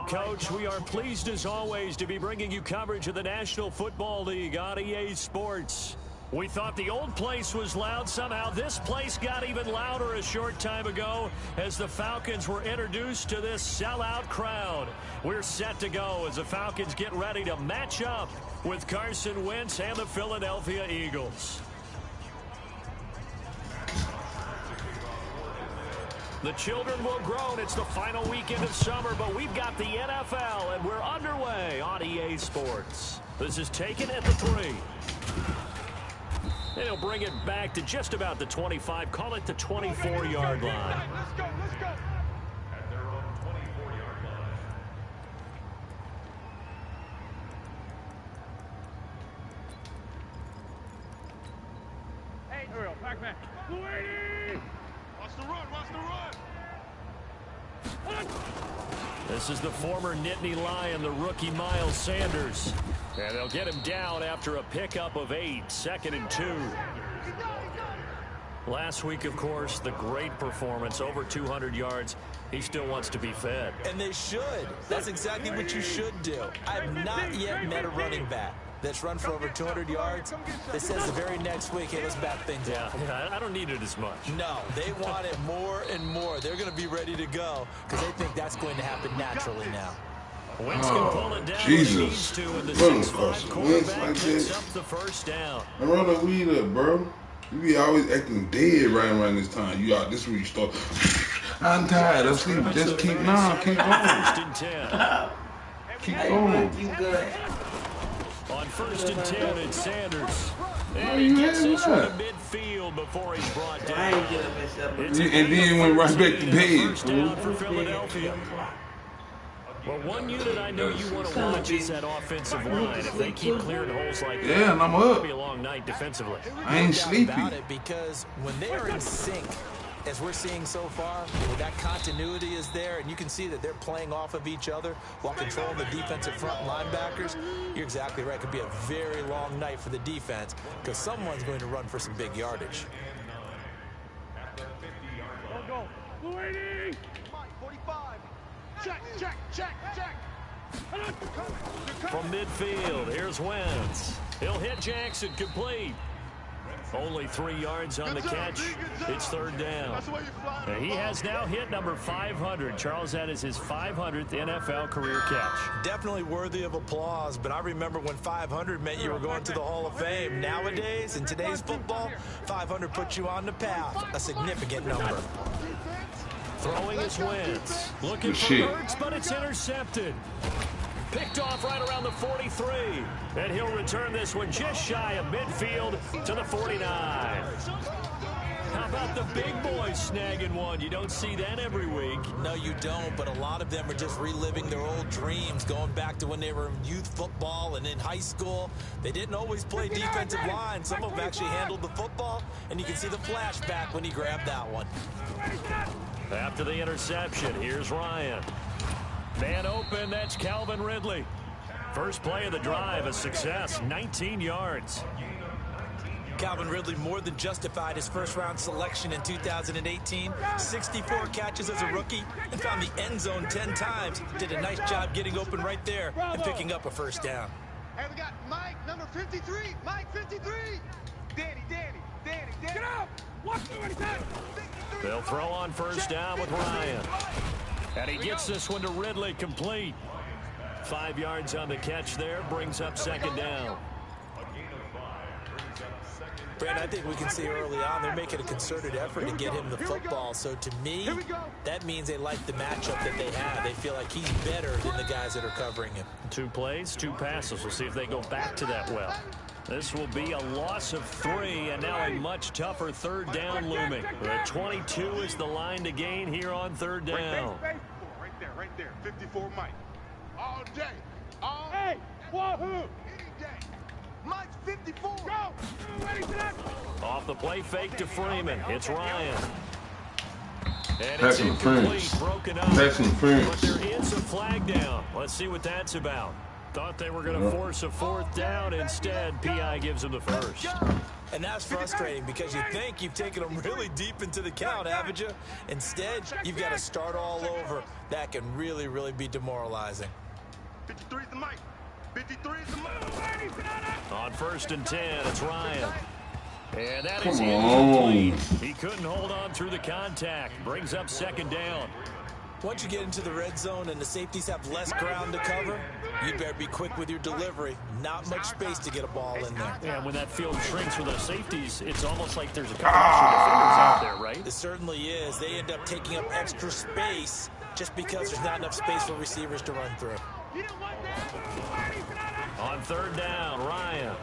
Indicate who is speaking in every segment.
Speaker 1: Coach. We are pleased, as always, to be bringing you coverage of the National Football League on EA Sports. We thought the old place was loud. Somehow this place got even louder a short time ago as the Falcons were introduced to this sellout crowd. We're set to go as the Falcons get ready to match up with Carson Wentz and the Philadelphia Eagles. The children will groan. It's the final weekend of summer, but we've got the NFL, and we're underway on EA Sports. This is taken at the 3. They'll bring it back to just about the 25. Call it the 24-yard line.
Speaker 2: Let's go, let's go.
Speaker 3: At their own 24-yard line.
Speaker 2: Hey, Ariel, back man. Louie! Watch the run, watch the run.
Speaker 1: This is the former Nittany Lion, the rookie Miles Sanders. And they'll get him down after a pickup of 8, 2nd and 2. Last week, of course, the great performance, over 200 yards. He still wants to be fed.
Speaker 4: And they should. That's exactly what you should do. I've not yet met a running back that's run for over 200 yards that says the very next week, hey, let's back things up.
Speaker 1: Yeah, I don't need it as much.
Speaker 4: No, they want it more and more. They're going to be ready to go because they think that's going to happen naturally now.
Speaker 1: Wentz can pull it down
Speaker 5: Jesus.
Speaker 1: when he needs to, and the
Speaker 5: Running
Speaker 1: 6'5"
Speaker 5: across the
Speaker 1: quarterback
Speaker 5: like
Speaker 1: picks
Speaker 5: that.
Speaker 1: up the first down.
Speaker 5: I run the weed up, bro. You be always acting dead right around this time. You out this where you start. I'm tired. I'm sleeping. Just keep going.
Speaker 1: First and 10.
Speaker 5: Keep going.
Speaker 1: On 1st and 10, it's Sanders.
Speaker 5: Why
Speaker 1: And
Speaker 5: you
Speaker 1: he gets
Speaker 5: having
Speaker 1: this one to
Speaker 5: that?
Speaker 1: midfield before he's brought down.
Speaker 5: And then went right back to bed.
Speaker 1: First down for Philadelphia. Well, one unit I know you want to watch is that offensive line. If they keep clearing holes like that,
Speaker 5: Yeah, and I'm
Speaker 1: it'll
Speaker 5: up.
Speaker 1: be a long night defensively.
Speaker 5: I ain't
Speaker 4: No doubt
Speaker 5: sleepy.
Speaker 4: about it, because when they are in sync, as we're seeing so far, where that continuity is there, and you can see that they're playing off of each other while controlling the defensive front linebackers, you're exactly right. It could be a very long night for the defense because someone's going to run for some big yardage.
Speaker 2: Go, go. Louie! Mike, 45. Check, check, check, check.
Speaker 1: From midfield, here's Wentz. He'll hit Jackson, complete. Only 3 yards on the catch. It's 3rd down. And he has now hit number 500. Charles, that is his 500th NFL career catch.
Speaker 4: Definitely worthy of applause, but I remember when 500 meant you were going to the Hall of Fame. Nowadays, in today's football, 500 puts you on the path, a significant number.
Speaker 1: Throwing is Wentz. Looking for
Speaker 5: Shit.
Speaker 1: Hurts, but it's intercepted. Picked off right around the 43. And he'll return this one just shy of midfield to the 49. How about the big boys snagging one? You don't see that every week.
Speaker 4: No, you don't, but a lot of them are just reliving their old dreams, going back to when they were in youth football and in high school. They didn't always play defensive line. Some of them actually handled the football, and you can see the flashback when he grabbed that one.
Speaker 1: After the interception, here's Ryan. Man open, that's Calvin Ridley. First play of the drive, a success, 19 yards.
Speaker 4: Calvin Ridley more than justified his first-round selection in 2018. 64 catches as a rookie and found the end zone 10 times. Did a nice job getting open right there and picking up a first down.
Speaker 2: Hey, we got Mike, number 53. Mike, 53. Danny. Get up. Watch me when he's at.
Speaker 1: They'll throw on first down with Ryan. And he gets this one to Ridley, complete. 5 yards on the catch there, brings up 2nd down.
Speaker 4: Brandon, I think we can see early on they're making a concerted effort to get him the football. So to me, that means they like the matchup that they have. They feel like he's better than the guys that are covering him. 2
Speaker 1: plays, 2 passes. We'll see if they go back to that well. This will be a loss of 3, and now a much tougher 3rd down looming. The 22 is the line to gain here on 3rd down.
Speaker 2: Right there. 54 Mike. All day. Hey, wahoo! Any day. Mike's 54. Go! Ready for that?
Speaker 1: Off the play fake to Freeman. It's Ryan. And
Speaker 5: Pass
Speaker 1: it's incomplete, broken up.
Speaker 5: Pass interference.
Speaker 1: But there is a flag down. Let's see what that's about. Thought they were going to force a 4th down. Instead, P.I. gives them the first.
Speaker 4: And that's frustrating because you think you've taken them really deep into the count, haven't you? Instead, you've got to start all over. That can really, really be demoralizing.
Speaker 2: 53 is the mic. 53 is the mic.
Speaker 1: On 1st and 10, it's Ryan. And that is
Speaker 5: Come on.
Speaker 1: incomplete. He couldn't hold on through the contact. Brings up 2nd down.
Speaker 4: Once you get into the red zone and the safeties have less ground to cover, you better be quick with your delivery. Not much space to get a ball in there.
Speaker 1: Yeah, when that field shrinks with those safeties, it's almost like there's a couple extra defenders out there, right?
Speaker 4: It certainly is. They end up taking up extra space just because there's not enough space for receivers to run through.
Speaker 1: On 3rd down, Ryan.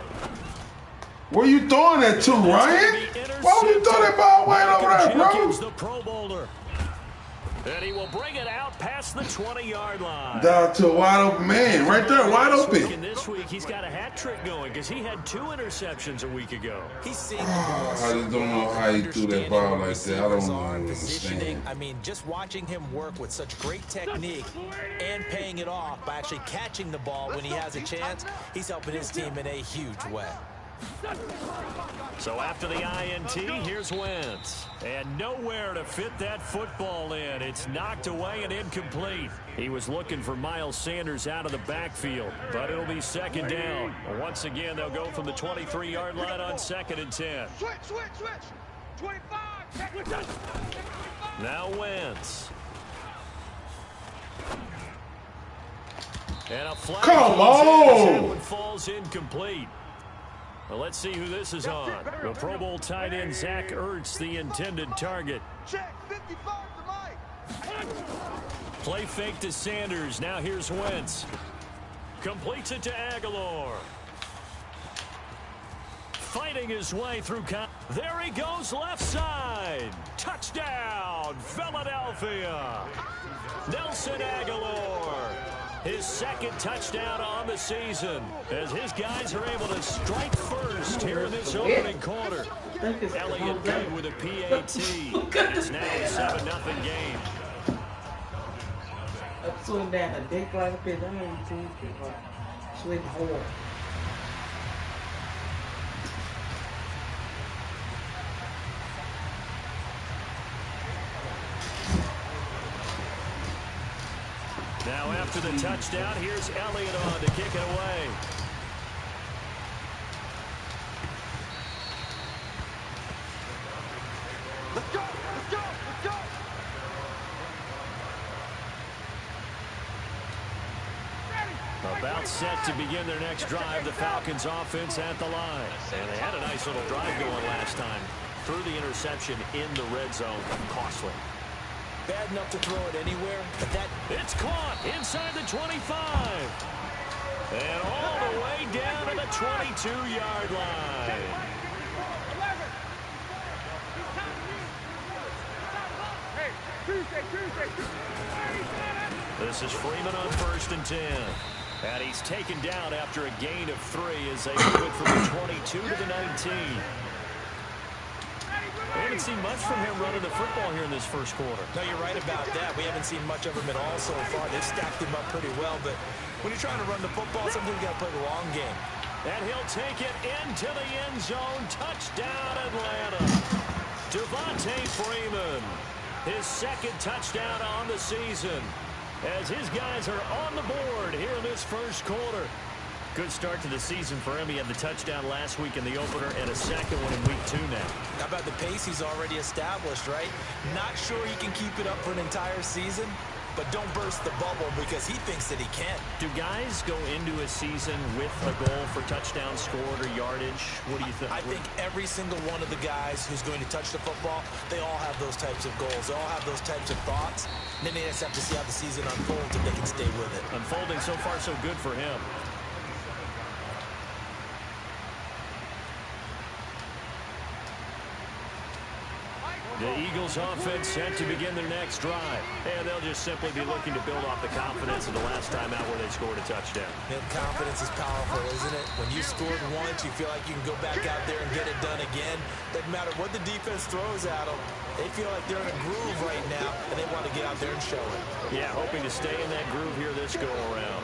Speaker 5: Where you throwing that to, Ryan? Why would you throw that ball way over there, bro?
Speaker 1: Jenkins, the Pro Bowler. And he will bring it out past the 20-yard line.
Speaker 5: Down to a wide open man. Right there, wide open.
Speaker 1: And this week, he's got a hat trick going because he had 2 interceptions a week ago.
Speaker 4: He's seen the ball.
Speaker 5: I just don't know how he threw that ball like that. I don't understand.
Speaker 4: I mean, just watching him work with such great technique and paying it off by actually catching the ball when he has a chance, he's helping his team in a huge way.
Speaker 1: So after the INT, here's Wentz. And nowhere to fit that football in. It's knocked away and incomplete. He was looking for Miles Sanders out of the backfield, but it'll be 2nd down. Once again, they'll go from the 23-yard line on 2nd and 10.
Speaker 2: Switch. 25.
Speaker 1: Now Wentz. And a flag.
Speaker 5: Come
Speaker 1: on! That
Speaker 5: on!
Speaker 1: one falls incomplete. Well, let's see who this is on. The Pro Bowl tight end Zach Ertz, the intended target.
Speaker 2: Check. 55 the mic.
Speaker 1: Play fake to Sanders. Now here's Wentz. Completes it to Aguilar. Fighting his way through. There he goes, left side. Touchdown, Philadelphia. Nelson Aguilar. His 2nd touchdown on the season as his guys are able to strike first here in this opening quarter. Elliott good with a PAT. It's now a 7-0 game. Now after the touchdown, here's Elliott on to kick it away.
Speaker 2: Let's go.
Speaker 1: About set to begin their next drive, the Falcons offense at the line. And they had a nice little drive going last time. Threw the interception in the red zone. Costly.
Speaker 4: Bad enough to throw it anywhere, but
Speaker 1: it's caught inside the 25. And all the way down to the 22-yard line. This is Freeman on 1st and 10. And he's taken down after a gain of 3 as they move it from the 22 to the 19. We haven't seen much from him running the football here in this first quarter.
Speaker 4: No, you're right about that. We haven't seen much of him at all so far. They've stacked him up pretty well, but when you're trying to run the football, sometimes you got to play the long game.
Speaker 1: And he'll take it into the end zone. Touchdown, Atlanta. Devontae Freeman, his 2nd touchdown on the season, as his guys are on the board here in this first quarter. Good start to the season for him. He had the touchdown last week in the opener and a 2nd one in week 2 now.
Speaker 4: How about the pace he's already established, right? Not sure he can keep it up for an entire season, but don't burst the bubble because he thinks that he can.
Speaker 1: Do guys go into a season with a goal for touchdowns scored or yardage? What do you think?
Speaker 4: I think every single one of the guys who's going to touch the football, they all have those types of goals. They all have those types of thoughts. And then they just have to see how the season unfolds if they can stay with it.
Speaker 1: Unfolding so far so good for him. The Eagles offense set to begin their next drive. And they'll just simply be looking to build off the confidence of the last time out where they scored a touchdown.
Speaker 4: And confidence is powerful, isn't it? When you scored once, you feel like you can go back out there and get it done again. Doesn't matter what the defense throws at them. They feel like they're in a groove right now, and they want to get out there and show it.
Speaker 1: Yeah, hoping to stay in that groove here this go-around.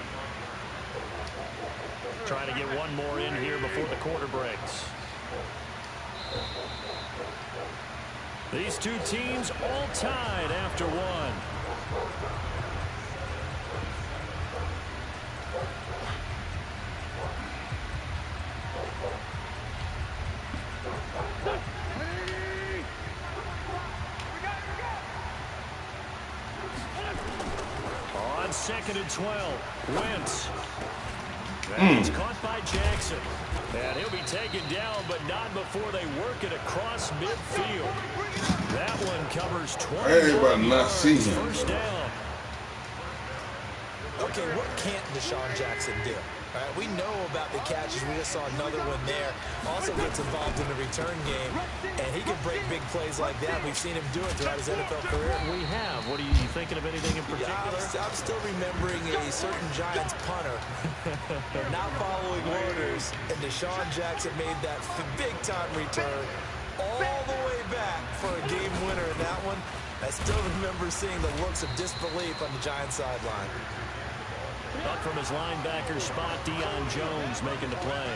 Speaker 1: Trying to get one more in here before the quarter breaks. These two teams all tied after one. On 2nd and 12, Wentz. That's caught by Jackson. And he'll be taken down, but not before they work it across midfield. That one covers 20
Speaker 5: Everybody not see him.
Speaker 1: First down.
Speaker 4: Okay, what can't Deshaun Jackson do? All right, we know about the catches. We just saw another one there. Also gets involved in the return game, and he can break big plays like that. We've seen him do it throughout his NFL career.
Speaker 1: We have. What are you thinking of anything in particular?
Speaker 4: Yeah, I'm still remembering a certain Giants punter not following orders, and Deshaun Jackson made that big-time return all the way back for a game winner in that one. I still remember seeing the looks of disbelief on the Giants sideline.
Speaker 1: Up from his linebacker spot, Deion Jones making the play.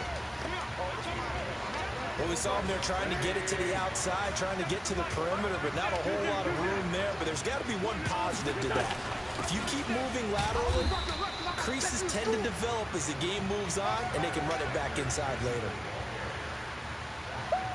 Speaker 4: Well, we saw him there trying to get it to the outside, trying to get to the perimeter, but not a whole lot of room there. But there's got to be one positive to that. If you keep moving laterally, creases tend to develop as the game moves on, and they can run it back inside later.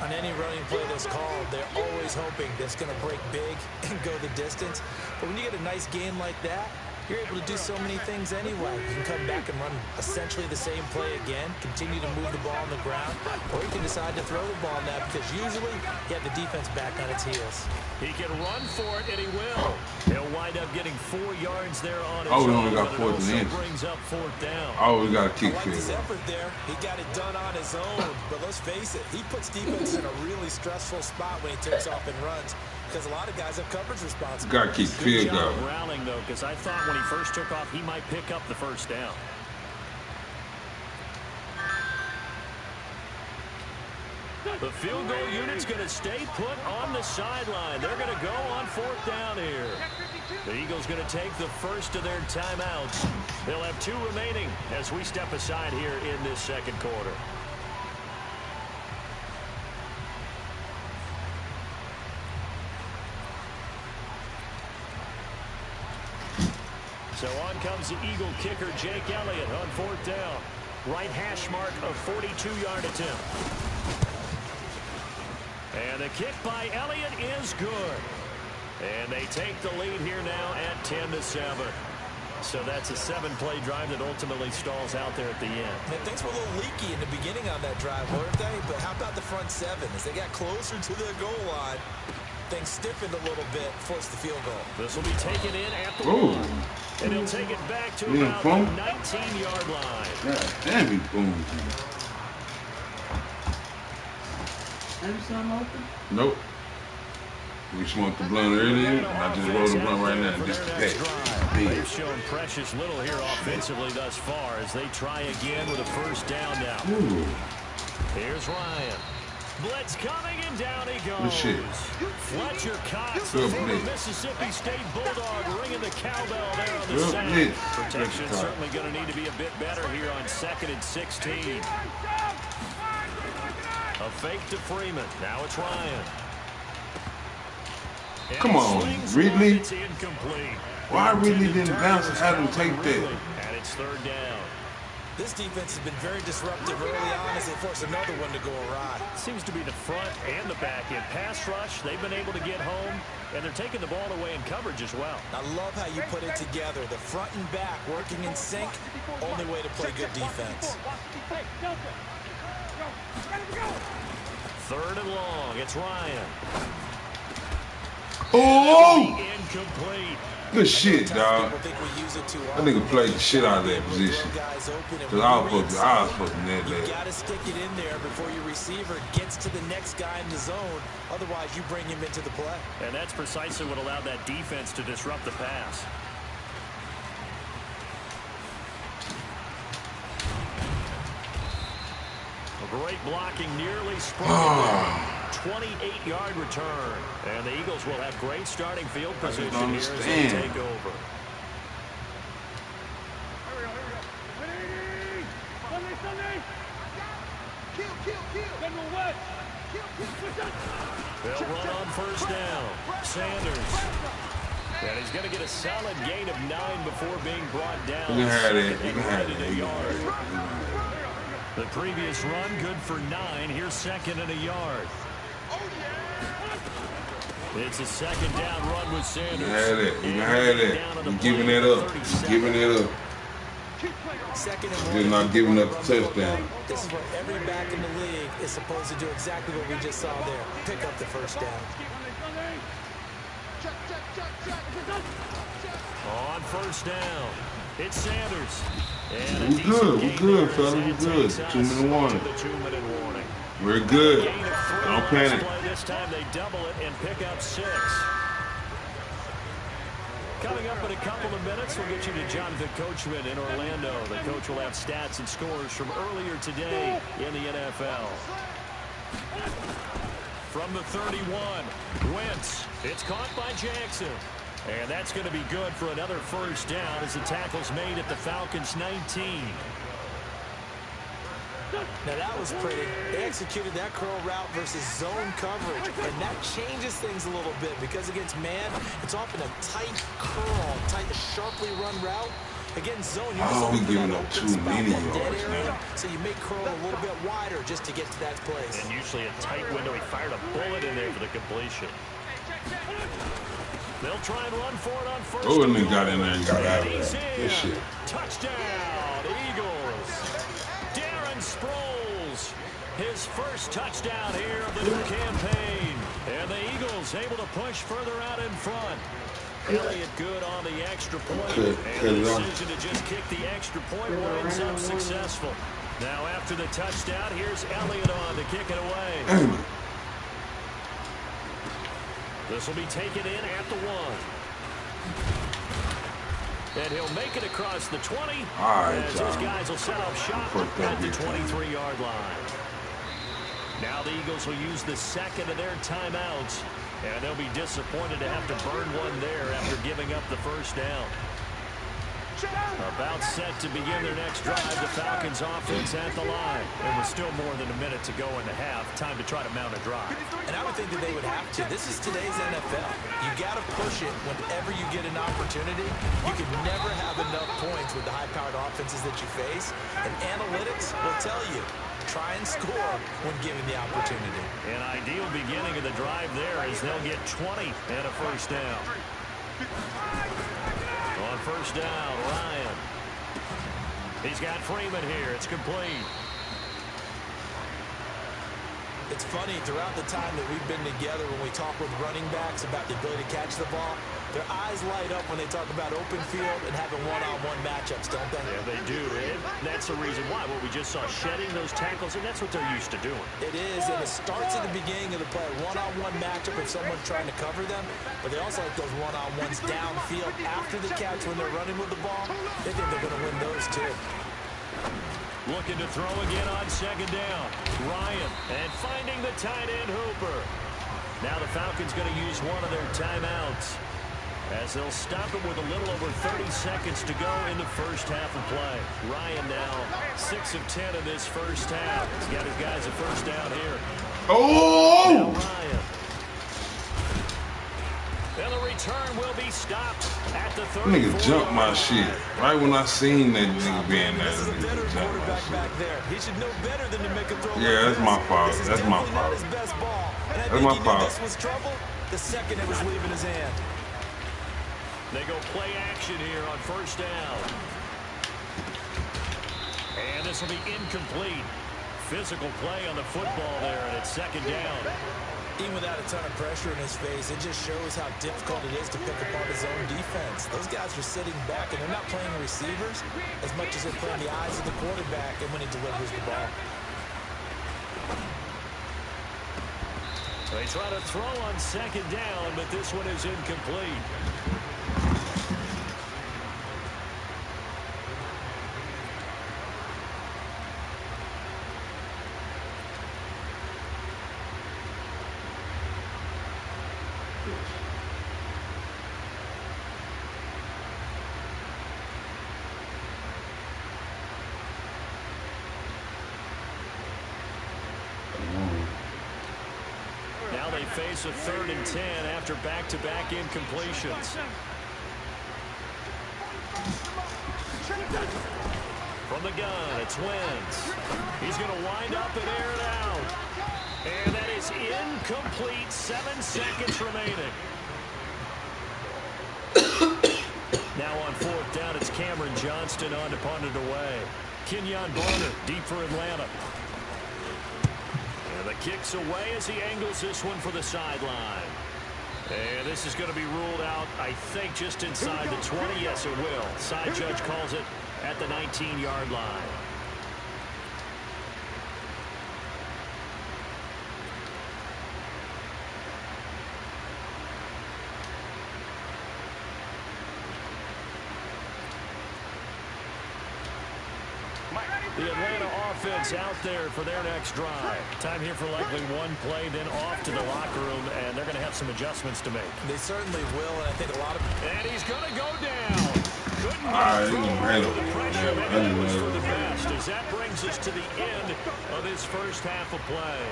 Speaker 4: On any running play that's called, they're always hoping that's going to break big and go the distance. But when you get a nice gain like that, you're able to do so many things anyway. You can come back and run essentially the same play again, continue to move the ball on the ground, or you can decide to throw the ball now because usually you have the defense back on its heels.
Speaker 1: He can run for it, and he will. He'll wind up getting 4 yards there on his
Speaker 5: Oh, we
Speaker 1: own,
Speaker 5: only got
Speaker 1: but it
Speaker 5: 4th
Speaker 1: also
Speaker 5: and
Speaker 1: brings up 4th down.
Speaker 5: Oh, we got a kick
Speaker 4: I like
Speaker 5: field
Speaker 4: his
Speaker 5: goal.
Speaker 4: effort there. He got it done on his own, but let's face it, he puts defense in a really stressful spot when he takes off and runs. Because a lot of guys have coverage responsibility.
Speaker 5: Got to keep
Speaker 1: Good
Speaker 5: field
Speaker 1: job
Speaker 5: goal.
Speaker 1: rallying, though, because I thought when he first took off, he might pick up the first down. The field goal unit's going to stay put on the sideline. They're going to go on 4th down here. The Eagles going to take the first of their timeouts. They'll have 2 remaining as we step aside here in this second quarter. So on comes the Eagle kicker, Jake Elliott, on 4th down. Right hash mark of 42-yard attempt. And the kick by Elliott is good. And they take the lead here now at 10-7. So that's a 7-play drive that ultimately stalls out there at the end.
Speaker 4: And things were a little leaky in the beginning on that drive, weren't they? But how about the front 7? As they got closer to their goal line, things stiffened a little bit, forced the field goal.
Speaker 1: This will be taken in at the
Speaker 5: Ooh.
Speaker 1: 1. And he'll take it back to
Speaker 5: Yeah,
Speaker 1: about
Speaker 5: boom.
Speaker 1: the 19-yard line.
Speaker 5: God damn, he boomed. Nope. We smoked the blunt earlier, and I just rolled the blunt right now. Just to pay.
Speaker 1: They've shown precious little here offensively thus far as they try again with a first down now.
Speaker 5: Ooh.
Speaker 1: Here's Ryan. Blitz coming, and down he goes.
Speaker 5: Good shit.
Speaker 1: Fletcher Cox, the
Speaker 5: Good
Speaker 1: former
Speaker 5: blitz.
Speaker 1: Mississippi State Bulldog, ringing the cowbell there on the
Speaker 5: Good
Speaker 1: sound.
Speaker 5: blitz.
Speaker 1: Protection
Speaker 5: Good
Speaker 1: certainly going to need to be a bit better here on 2nd and 16. A fake to Freeman. Now it's Ryan. And
Speaker 5: Come on,
Speaker 1: slings
Speaker 5: Ridley.
Speaker 1: one, it's incomplete.
Speaker 5: Why Ridley didn't bounce and have him take that?
Speaker 1: And it's 3rd down.
Speaker 4: This defense has been very disruptive early on as they force another one to go awry.
Speaker 1: Seems to be the front and the back end. Pass rush, they've been able to get home, and they're taking the ball away in coverage as well.
Speaker 4: I love how you put it together. The front and back working in sync, only way to play good defense.
Speaker 1: 3rd and long, it's Ryan.
Speaker 5: Oh!
Speaker 1: Incomplete.
Speaker 5: Good shit, dog.
Speaker 4: That
Speaker 5: nigga played the shit out of that position. Because I was supposed to net
Speaker 4: You
Speaker 5: that.
Speaker 4: got to stick it in there before your receiver gets to the next guy in the zone. Otherwise, you bring him into the play.
Speaker 1: And that's precisely what allowed that defense to disrupt the pass. A great blocking, nearly sprung. 28-yard return. And the Eagles will have great starting field position here as they take over. They'll run on first down. Sanders. And he's going to get a solid gain of 9 before being brought down.
Speaker 5: You can have that.
Speaker 1: Second
Speaker 5: You
Speaker 1: and
Speaker 5: can have
Speaker 1: right
Speaker 5: that.
Speaker 1: at a
Speaker 5: You can have
Speaker 1: yard.
Speaker 5: that.
Speaker 1: The previous run, good for 9. Here's second and a yard. It's a second down run with Sanders.
Speaker 5: You can have that. You can have that. You're giving it up. You're giving it up.
Speaker 4: Second and
Speaker 5: You're not giving up the touchdown.
Speaker 4: This is what every back in the league is supposed to do, exactly what we just saw there. Pick up the first down.
Speaker 1: On first down, it's Sanders. And
Speaker 5: We're good. We're good, fellas. We're good. 2-minute warning.
Speaker 1: The 2-minute warning.
Speaker 5: We're good.
Speaker 1: Gain of 3
Speaker 5: Don't
Speaker 1: on this
Speaker 5: panic.
Speaker 1: play. This time they double it and pick up 6. Coming up in a couple of minutes, we'll get you to Jonathan Coats-Bowman in Orlando. The coach will have stats and scores from earlier today in the NFL. From the 31, Wentz. It's caught by Jackson. And that's going to be good for another first down as the tackle's made at the Falcons' 19.
Speaker 4: Now that was pretty. They executed that curl route versus zone coverage, and that changes things a little bit because against man, it's often a tight curl, tight, sharply run route. Against zone, you're just
Speaker 5: we giving up too many yards now.
Speaker 4: So you may curl a little bit wider just to get to that place.
Speaker 1: And usually a tight window. He fired a bullet in there for the completion. They'll try and run for it on first.
Speaker 5: Oh, and they got in there and got out of
Speaker 1: He's
Speaker 5: there.
Speaker 1: in.
Speaker 5: This shit.
Speaker 1: Touchdown, Eagles. Darren Sproles, his first touchdown here of the new campaign. And the Eagles able to push further out in front. Elliott good on the extra point. And the decision to just kick the extra point winds up successful. Now after the touchdown, here's Elliott on to kick it away. This will be taken in at the 1. And he'll make it across the 20.
Speaker 5: All right,
Speaker 1: as his guys will set up shop at the 23-yard line. Now the Eagles will use the second of their timeouts. And they'll be disappointed to have to burn one there after giving up the first down. About set to begin their next drive, the Falcons offense at the line. And with still more than a minute to go in the half, time to try to mount a drive.
Speaker 4: And I would think that they would have to. This is today's NFL. You got to push it whenever you get an opportunity. You can never have enough points with the high-powered offenses that you face. And analytics will tell you, try and score when given the opportunity.
Speaker 1: An ideal beginning of the drive there as they'll get 20 and a first down. On first down, Ryan. He's got Freeman here. It's complete.
Speaker 4: It's funny, throughout the time that we've been together, when we talk with running backs about the ability to catch the ball, their eyes light up when they talk about open field and having one-on-one matchups, don't they?
Speaker 1: Yeah, they do. And that's the reason why. What we just saw, shedding those tackles, and that's what they're used to doing.
Speaker 4: It is, and it starts at the beginning of the play. One-on-one matchup if someone's trying to cover them, but they also like those one-on-ones downfield after the catch when they're running with the ball. They think they're going to win those, too.
Speaker 1: Looking to throw again on second down. Ryan, and finding the tight end Hooper. Now the Falcons going to use one of their timeouts, as they'll stop him with a little over 30 seconds to go in the first half of play. Ryan now 6 of 10 in this first half. He's got his guys a first down here.
Speaker 5: Oh!
Speaker 1: Now Ryan. And the return will be stopped at the 34.
Speaker 5: Nigga jumped my shit. Right when I seen that nigga being there,
Speaker 4: This is a better
Speaker 5: nigga jumped my
Speaker 4: quarterback
Speaker 5: shit.
Speaker 4: back there. He should know better than to make a throw.
Speaker 5: Yeah, that's my fault. That's my
Speaker 4: Not
Speaker 5: fault.
Speaker 4: his best ball. And I
Speaker 5: That's
Speaker 4: think
Speaker 5: my
Speaker 4: he knew
Speaker 5: fault.
Speaker 4: this was trouble the second it was leaving his hand.
Speaker 1: They go play action here on first down. And this will be incomplete. Physical play on the football there, and it's second down.
Speaker 4: Even without a ton of pressure in his face, it just shows how difficult it is to pick apart his own defense. Those guys are sitting back, and they're not playing receivers as much as they're playing the eyes of the quarterback and when he delivers the ball.
Speaker 1: They try to throw on second down, but this one is incomplete. face a 3rd and 10 after back-to-back incompletions. From the gun, it's Wentz. He's going to wind up and air it out. And that is incomplete. 7 seconds remaining. Now on 4th down, it's Cameron Johnston on to punt it away. Kenyon Barner, deep for Atlanta. And the kick's away as he angles this one for the sideline. And this is going to be ruled out, I think, just inside the 20. Yes, it will. Side judge calls it at the 19-yard line. The Atlanta offense out there for their next drive. Time here for likely one play, then off to the locker room, and they're going to have some adjustments to make.
Speaker 4: They certainly will, and I think a lot of...
Speaker 1: And he's going to go down. Couldn't get through the pressure. Maybe that was for the best, as that brings us to the end of this first half of play.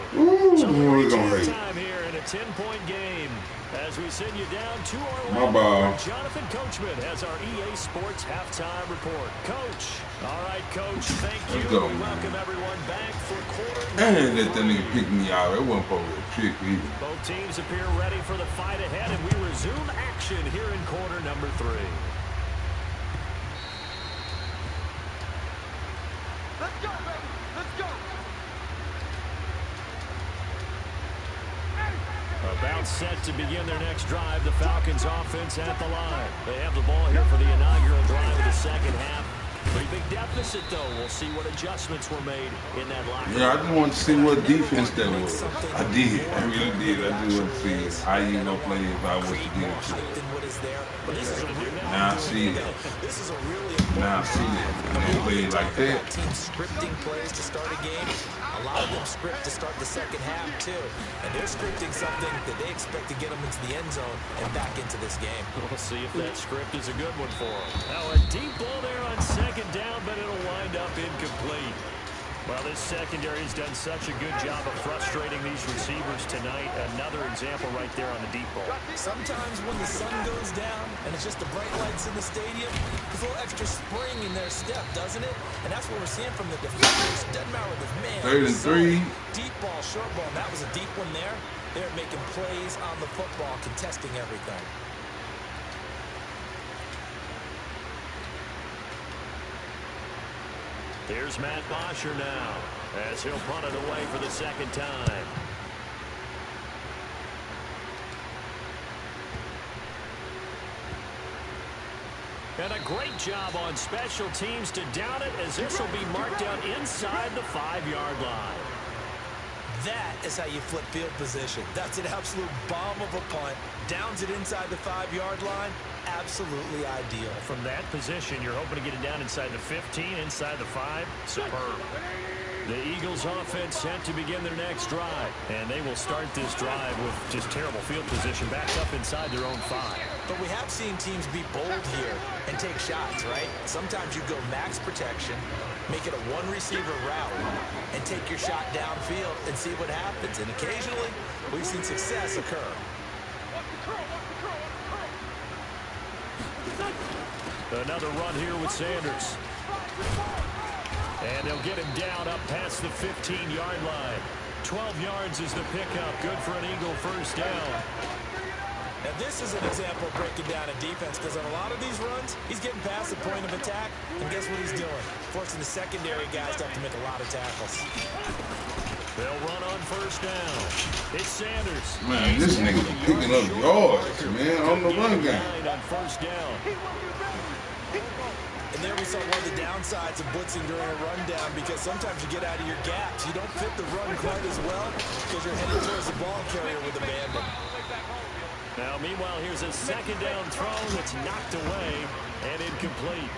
Speaker 1: So we're time here in a 10-point game. As we send you down to Orlando, Jonathan Coachman has our EA Sports halftime report. Coach. All right, Coach, thank you.
Speaker 5: Let's go,
Speaker 1: we welcome everyone back for quarter.
Speaker 5: And let that nigga pick me out. It wasn't for a trick either.
Speaker 1: Both teams appear ready for the fight ahead, and we resume action here in quarter number 3.
Speaker 2: Let's go, baby. Let's go.
Speaker 1: About set to begin their next drive, the Falcons offense at the line. They have the ball here for the inaugural drive of the second half. Pretty big deficit, though. We'll see what adjustments were made in that locker room.
Speaker 5: Yeah, I just want to see what defense that was. I did. I really did. I just want to see how you gonna play if I was to get it. Now I see it. Now I see it. You don't play it like that.
Speaker 4: Team scripting plays to start a game. A lot of them script to start the second half, too. And they're scripting something that they expect to get them into the end zone and back into this game.
Speaker 1: We'll see if that script is a good one for them. Now a deep ball there on second down, but it'll wind up incomplete. Well, this secondary has done such a good job of frustrating these receivers tonight. Another example right there on the deep ball.
Speaker 4: Sometimes when the sun goes down and it's just the bright lights in the stadium, there's a little extra spring in their step, doesn't it? And that's what we're seeing from the defenders. Doesn't matter the man.
Speaker 5: 3rd and 3.
Speaker 4: Deep ball, short ball. That was a deep one there. They're making plays on the football, contesting everything.
Speaker 1: Here's Matt Bosher now, as he'll punt it away for the second time. And a great job on special teams to down it, as this will be marked out inside the 5-yard line.
Speaker 4: That is how you flip field position. That's an absolute bomb of a punt. Downs it inside the 5-yard line. Absolutely ideal.
Speaker 1: From that position, you're hoping to get it down inside the 15, inside the 5. Superb. The Eagles offense set to begin their next drive. And they will start this drive with just terrible field position back up inside their own 5.
Speaker 4: But we have seen teams be bold here and take shots, right? Sometimes you go max protection, make it a one-receiver route, and take your shot downfield and see what happens. And occasionally, we've seen success occur.
Speaker 1: Another run here with Sanders. And they'll get him down up past the 15-yard line. 12 yards is the pickup. Good for an Eagle first down.
Speaker 4: And this is an example of breaking down a defense, because on a lot of these runs, he's getting past the point of attack, and guess what he's doing? Forcing the secondary guys to have to make a lot of tackles.
Speaker 1: They'll run on first down. It's Sanders.
Speaker 5: Man, this nigga picking up yards, man, on the run game.
Speaker 1: On first down.
Speaker 4: And there we saw one of the downsides of blitzing during a rundown, because sometimes you get out of your gaps. You don't fit the run quite as well because you're headed towards the ball carrier with abandon.
Speaker 1: Now, meanwhile, here's a second down throw that's knocked away and incomplete.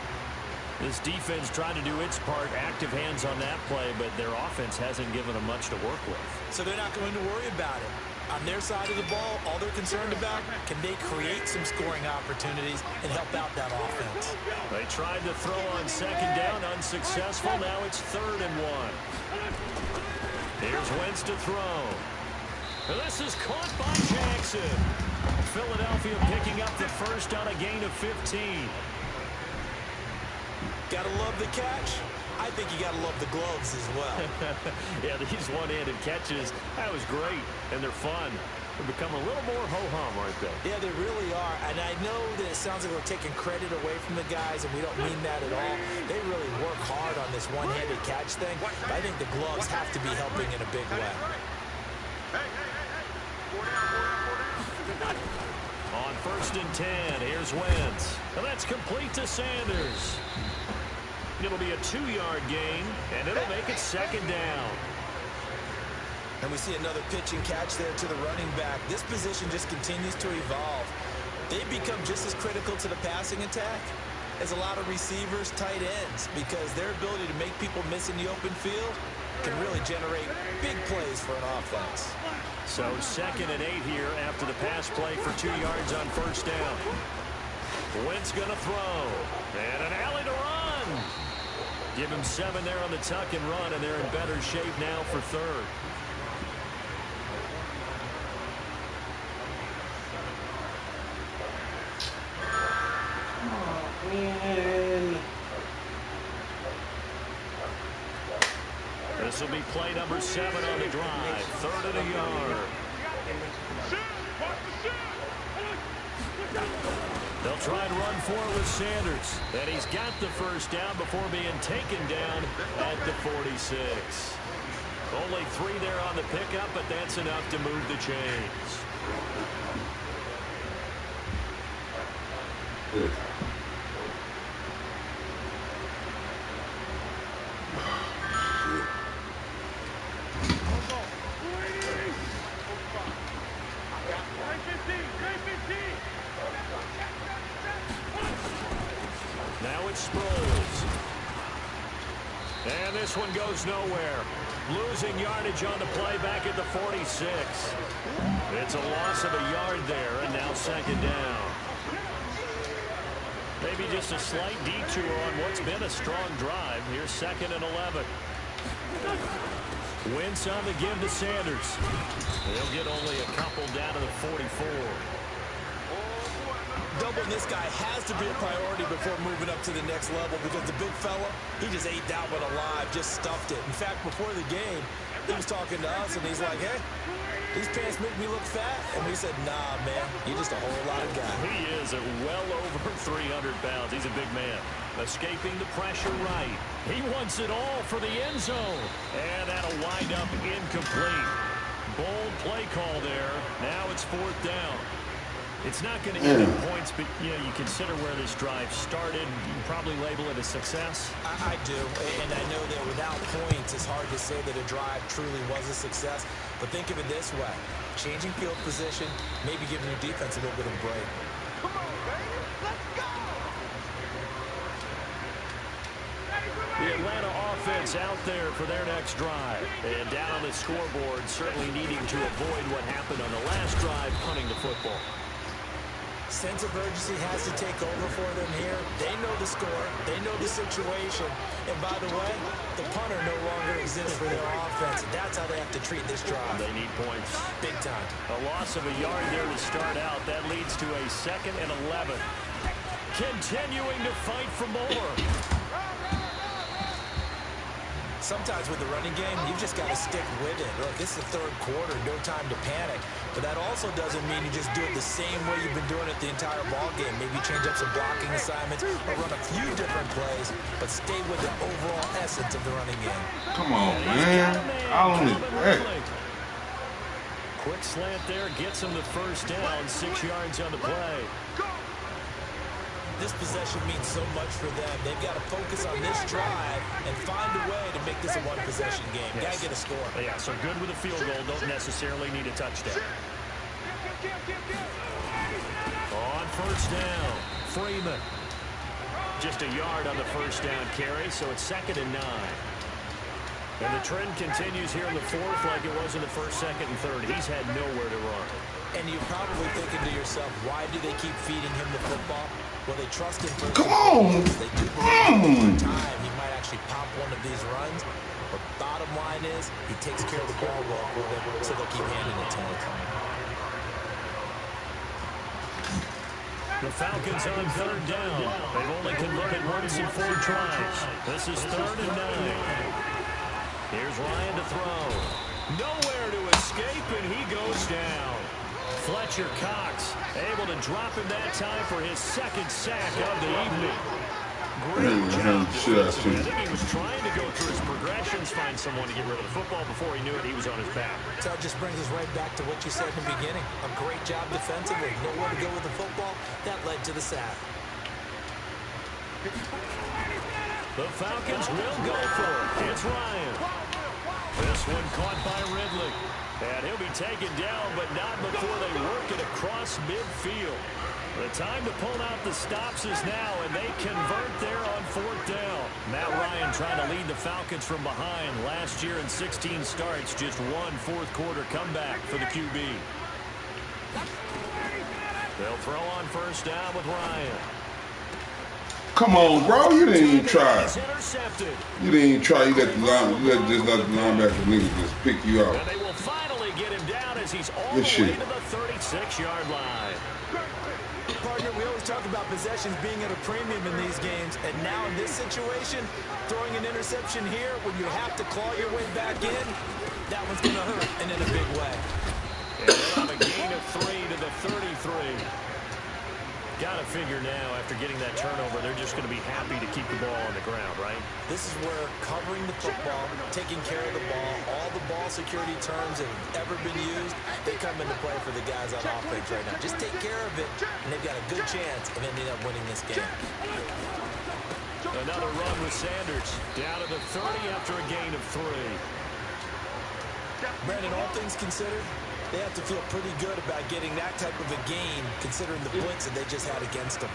Speaker 1: This defense trying to do its part, active hands on that play, but their offense hasn't given them much to work with.
Speaker 4: So they're not going to worry about it. On their side of the ball, all they're concerned about, can they create some scoring opportunities and help out that offense?
Speaker 1: They tried to throw on second down, unsuccessful. Now it's 3rd and 1. Here's Wentz to throw. This is caught by Jackson. Philadelphia picking up the first on a gain of 15.
Speaker 4: Gotta love the catch. I think you gotta love the gloves as well.
Speaker 1: Yeah, these one-handed catches, that was great, and they're fun. They become a little more ho-hum, aren't they?
Speaker 4: Yeah, they really are. And I know that it sounds like we're taking credit away from the guys, and we don't mean that at all. They really work hard on this one-handed catch thing, but I think the gloves have to be helping in a big way.
Speaker 1: On 1st and 10, here's Wentz. And that's complete to Sanders. It'll be a 2-yard gain, and it'll make it 2nd down.
Speaker 4: And we see another pitch and catch there to the running back. This position just continues to evolve. They've become just as critical to the passing attack as a lot of receivers, tight ends, because their ability to make people miss in the open field can really generate big plays for an offense.
Speaker 1: So 2nd and 8 here after the pass play for 2 yards on 1st down. Wentz gonna throw. And an alley to run. Give him 7 there on the tuck and run, and they're in better shape now for 3rd. This will be play number 7 on the drive. 3rd and a yard. They'll try and run for it with Sanders. And he's got the first down before being taken down at the 46. Only 3 there on the pickup, but that's enough to move the chains.
Speaker 5: Good.
Speaker 1: Now it's Sproles. And this one goes nowhere. Losing yardage on the play back at the 46. It's a loss of a yard there, and now 2nd down. Maybe just a slight detour on what's been a strong drive. Here's 2nd and 11. Wentz on the give to Sanders. They'll get only a couple down to the 44.
Speaker 4: Doubling this guy has to be a priority before moving up to the next level, because the big fella, he just ate that one alive, just stuffed it. In fact, before the game, he was talking to us, and he's like, hey, these pants make me look fat. And we said, nah, man, you're just a whole lot of guy.
Speaker 1: He is at well over 300 pounds. He's a big man. Escaping the pressure right. He wants it all for the end zone. And that'll wind up incomplete. Bold play call there. Now it's 4th down. It's not going to end in points, but you consider where this drive started. You can probably label it a success.
Speaker 4: I do, and I know that without points, it's hard to say that a drive truly was a success. But think of it this way. Changing field position, maybe giving your defense a little bit of a break.
Speaker 2: Come on, baby. Let's go.
Speaker 1: The Atlanta offense out there for their next drive. And down on the scoreboard, certainly needing to avoid what happened on the last drive, punting the football.
Speaker 4: Sense of urgency has to take over for them here. They know the score. They know the situation. And by the way, the punter no longer exists for their offense. That's how they have to treat this drive.
Speaker 1: They need points.
Speaker 4: Big time.
Speaker 1: A loss of a yard there to start out. That leads to a 2nd and 11. Continuing to fight for more.
Speaker 4: Sometimes with the running game, you've just got to stick with it. Look, this is the 3rd quarter, no time to panic. But that also doesn't mean you just do it the same way you've been doing it the entire ball game. Maybe change up some blocking assignments or run a few different plays, but stay with the overall essence of the running game.
Speaker 5: Come on, man. I'll only bet.
Speaker 1: Quick slant there, gets him the first down, 6 yards on the play.
Speaker 4: This possession means so much for them. They've got to focus on this drive and find a way to make this a one-possession game.
Speaker 1: Yes.
Speaker 4: Got to get a score.
Speaker 1: Yeah, so good with a field goal. Don't necessarily need a touchdown. On 1st down, Freeman. Just a yard on the first down carry, so it's 2nd and 9. And the trend continues here in the fourth like it was in the first, second, and third. He's had nowhere to run.
Speaker 4: And you're probably thinking to yourself, why do they keep feeding him the football? Well, they trust him for
Speaker 5: Come on!
Speaker 4: They do believe time he might actually pop one of these runs. But bottom line is, he takes care of the ball well for them, so they'll keep handing it to him.
Speaker 1: The Falcons on third down. They've only converted once in 4 tries. This is 3rd and 9. Here's Ryan to throw. Nowhere to escape, and he goes down. Fletcher Cox able to drop him that time for his 2nd sack of the evening. Great job. I think he was trying to go through his progressions, find someone to get rid of the football. Before he knew it, he was on his back.
Speaker 4: So it just brings us right back to what you said in the beginning. A great job defensively. Nowhere to go with the football. That led to the sack.
Speaker 1: The Falcons will go for it. It's Ryan. This one caught by Ridley. And he'll be taken down, but not before they work it across midfield. The time to pull out the stops is now, and they convert there on 4th down. Matt Ryan trying to lead the Falcons from behind. Last year in 16 starts, just one fourth-quarter comeback for the QB. They'll throw on 1st down with Ryan.
Speaker 5: Come on, bro. You didn't even try. You didn't even try. You let the linebacker nigga just pick you out.
Speaker 1: And they will finally get him down as he's all the way to the 36-yard line.
Speaker 4: Partner, we always talk about possessions being at a premium in these games, and now in this situation, throwing an interception here when you have to claw your way back in, that one's going to hurt, and in a big way.
Speaker 1: And they have a gain of 3 to the 33. Got to figure now, after getting that turnover, they're just going to be happy to keep the ball on the ground, right?
Speaker 4: This is where covering the football, taking care of the ball, all the ball security terms that have ever been used, they come into play for the guys on offense right now. Just take care of it, and they've got a good chance of ending up winning this game.
Speaker 1: Another run with Sanders. Down to the 30 after a gain of 3.
Speaker 4: Brandon, all things considered, they have to feel pretty good about getting that type of a gain, considering the blitz that they just had against them.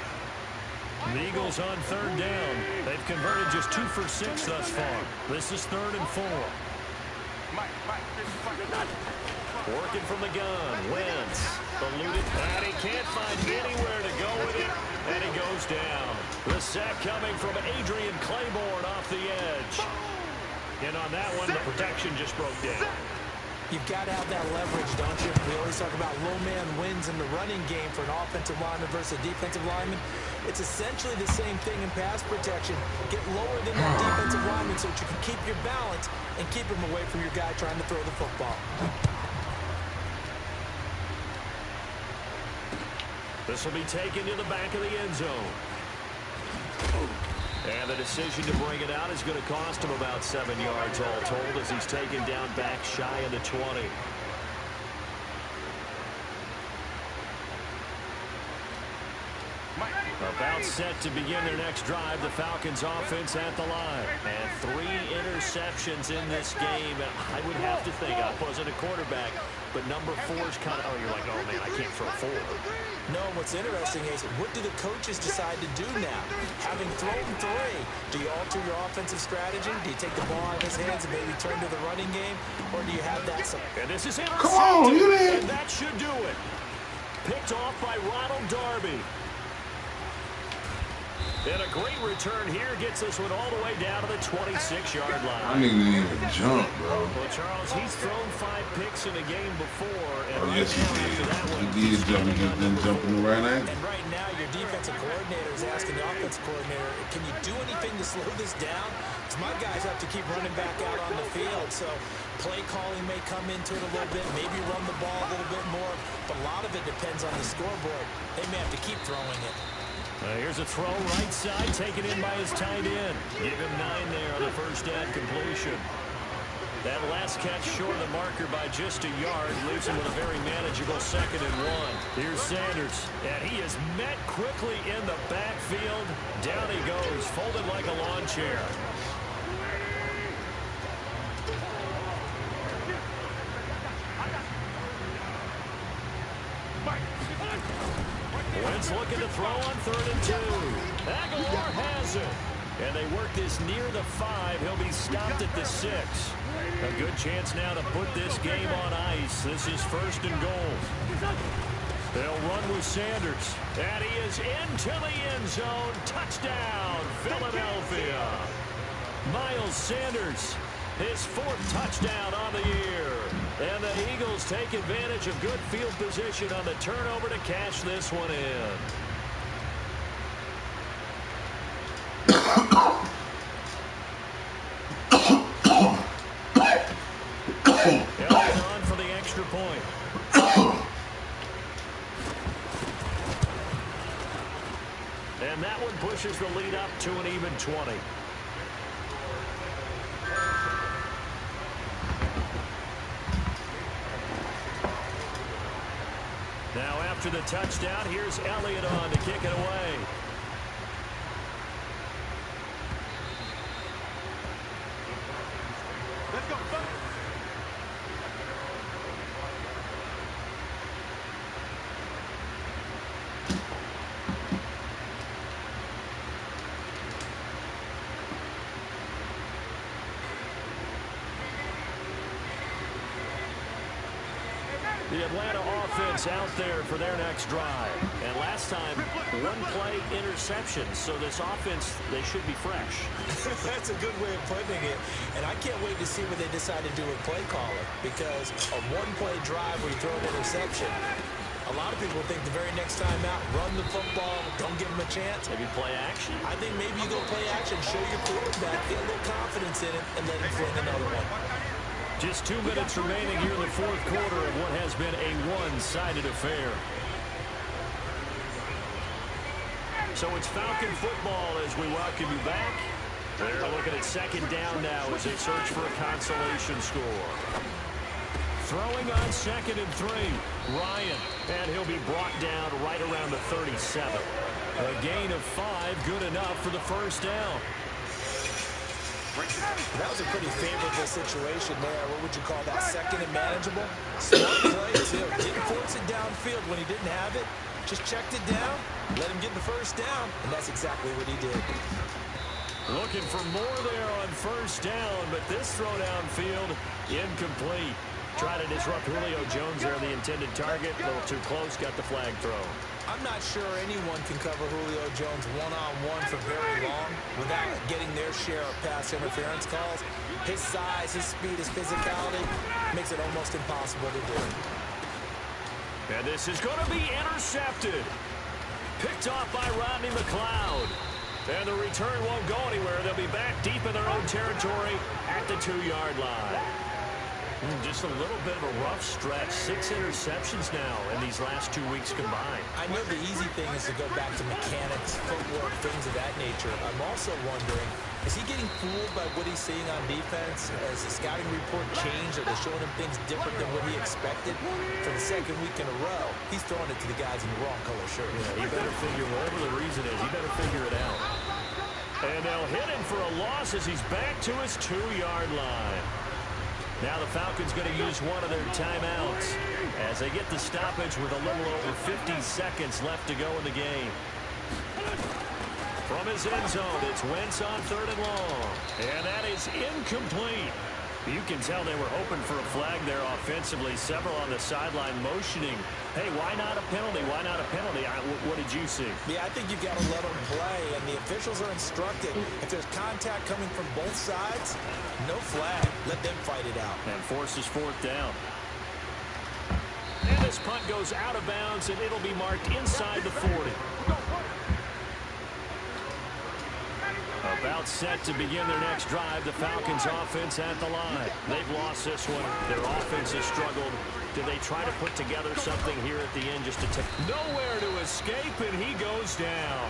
Speaker 1: The Eagles on 3rd down. They've converted just 2 for 6 thus far. This is 3rd and 4. Working from the gun. Wentz eluded, and he can't find anywhere to go with it, and he goes down. The sack coming from Adrian Claiborne off the edge. And on that one, the protection just broke down.
Speaker 4: You've got to have that leverage, don't you? We always talk about low man wins in the running game for an offensive lineman versus a defensive lineman. It's essentially the same thing in pass protection. Get lower than that defensive lineman so that you can keep your balance and keep him away from your guy trying to throw the football.
Speaker 1: This will be taken to the back of the end zone. And the decision to bring it out is going to cost him about 7 yards all told as he's taken down back shy of the 20. About set to begin their next drive, the Falcons offense at the line. And 3 interceptions in this game. I would have to think, I wasn't a quarterback, but number 4's kind of, oh, you're like, oh, man, I can't throw 4.
Speaker 4: No, what's interesting is, what do the coaches decide to do now? Having thrown 3, do you alter your offensive strategy? Do you take the ball out of his hands and maybe turn to the running game? Or do you have that?
Speaker 1: And this is intercepted.
Speaker 5: Come on, you did.
Speaker 1: And that should do it. Picked off by Ronald Darby. And a great return here gets this one all the way down to the 26-yard line.
Speaker 5: I didn't even jump, bro.
Speaker 1: Well, Charles, he's thrown 5 picks in a game before. And
Speaker 5: Oh, yes, he did. He did jump. He just didn't jump in the right angle.
Speaker 4: And right now, your defensive coordinator is asking the offensive coordinator, can you do anything to slow this down? Because my guys have to keep running back out on the field. So play calling may come into it a little bit, maybe run the ball a little bit more. But a lot of it depends on the scoreboard. They may have to keep throwing it.
Speaker 1: Here's a throw right side, taken in by his tight end. Give him 9 there on the first down completion. That last catch short of the marker by just a yard leaves him with a very manageable 2nd and 1. Here's Sanders, and he is met quickly in the backfield. Down he goes, folded like a lawn chair. Wentz looking to throw on 3rd and 2. Aguilar has it. And they work this near the 5. He'll be stopped at the 6. A good chance now to put this game on ice. This is 1st and goal. They'll run with Sanders. And he is into the end zone. Touchdown, Philadelphia. Miles Sanders, his 4th touchdown on the year. And the Eagles take advantage of good field position on the turnover to cash this one in. Elliott on for the extra point. And that one pushes the lead up to an even 20. Now after the touchdown, here's Elliott on to kick it away.
Speaker 2: Let's go, buddy.
Speaker 1: The Atlanta offense out there for their next drive. And last time, one play interception. So this offense, they should be fresh.
Speaker 4: That's a good way of putting it. And I can't wait to see what they decide to do with play calling. Because a one-play drive where you throw an interception, a lot of people think the very next time out, run the football, don't give them a chance.
Speaker 1: Maybe play action.
Speaker 4: I think maybe you go play action, show your quarterback, get a little confidence in it, and let him fling another one.
Speaker 1: Just 2 minutes remaining here in the 4th quarter of what has been a one-sided affair. So it's Falcon football as we welcome you back. They're looking at 2nd down now as they search for a consolation score. Throwing on 2nd and 3, Ryan, and he'll be brought down right around the 37. A gain of 5, good enough for the 1st down.
Speaker 4: That was a pretty favorable situation there. What would you call that? 2nd and manageable? Smart play, too. Didn't force it downfield when he didn't have it. Just checked it down, let him get the 1st down, and that's exactly what he did.
Speaker 1: Looking for more there on 1st down, but this throw downfield, incomplete. Try to disrupt Julio Jones there, the intended target. A little too close, got the flag thrown.
Speaker 4: I'm not sure anyone can cover Julio Jones one-on-one for very long without getting their share of pass interference calls. His size, his speed, his physicality makes it almost impossible to do.
Speaker 1: And this is going to be intercepted. Picked off by Rodney McLeod. And the return won't go anywhere. They'll be back deep in their own territory at the 2-yard line. Just a little bit of a rough stretch. 6 interceptions now in these last 2 weeks combined.
Speaker 4: I know the easy thing is to go back to mechanics, footwork, things of that nature. I'm also wondering, is he getting fooled by what he's seeing on defense? Has the scouting report changed? Are they showing him things different than what he expected? For the 2nd week in a row, he's throwing it to the guys in the wrong color shirt.
Speaker 1: Yeah, he better figure, whatever the reason is, he better figure it out. And they'll hit him for a loss as he's back to his 2-yard line. Now the Falcons going to use one of their timeouts as they get the stoppage with a little over 50 seconds left to go in the game. From his end zone, it's Wentz on 3rd and long. And that is incomplete. You can tell they were hoping for a flag there offensively. Several on the sideline motioning. Hey, why not a penalty? Why not a penalty? What did you see?
Speaker 4: Yeah, I think you got to let them play, and the officials are instructed. If there's contact coming from both sides, no flag. Let them fight it out.
Speaker 1: And forces 4th down. And this punt goes out of bounds, and it'll be marked inside the 40. About set to begin their next drive, the Falcons offense at the line. They've lost this one. Their offense has struggled. Do they try to put together something here at the end just to take? Nowhere to escape, and he goes down.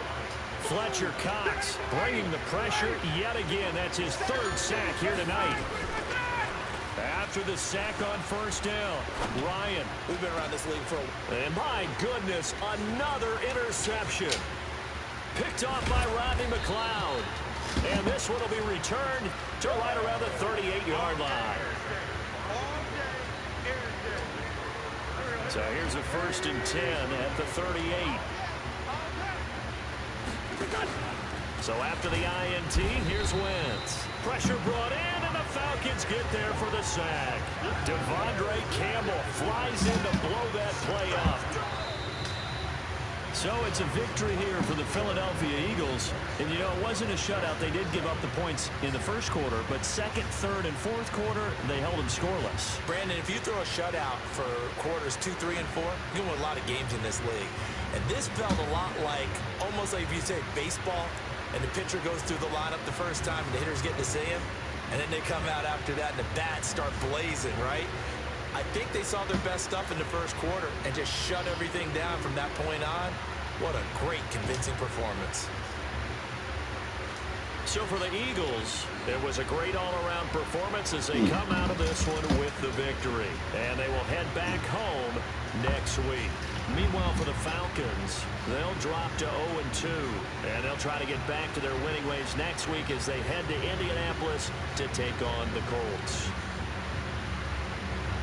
Speaker 1: Fletcher Cox bringing the pressure yet again. That's his 3rd sack here tonight. After the sack on 1st down, Ryan.
Speaker 4: We've been around this league for a while.
Speaker 1: And my goodness, another interception. Picked off by Rodney McLeod. And this one will be returned to right around the 38-yard line. So here's a 1st and 10 at the 38. So after the INT, here's Wentz. Pressure brought in, and the Falcons get there for the sack. Devondre Campbell flies in to blow that play up. So it's a victory here for the Philadelphia Eagles. And, you know, it wasn't a shutout. They did give up the points in the first quarter, but second, third, and fourth quarter, they held them scoreless.
Speaker 4: Brandon, if you throw a shutout for quarters 2, 3, and 4, you win a lot of games in this league. And this felt a lot like, almost like if you say baseball, and the pitcher goes through the lineup the first time, and the hitters get to see him, and then they come out after that, and the bats start blazing, right? I think they saw their best stuff in the first quarter and just shut everything down from that point on. What a great, convincing performance.
Speaker 1: So for the Eagles, it was a great all-around performance as they come out of this one with the victory. And they will head back home next week. Meanwhile, for the Falcons, they'll drop to 0-2. And they'll try to get back to their winning ways next week as they head to Indianapolis to take on the Colts.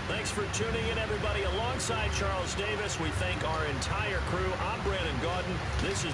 Speaker 1: Thanks for tuning in, everybody. Alongside Charles Davis, we thank our entire crew. I'm Brandon Gaudin. This is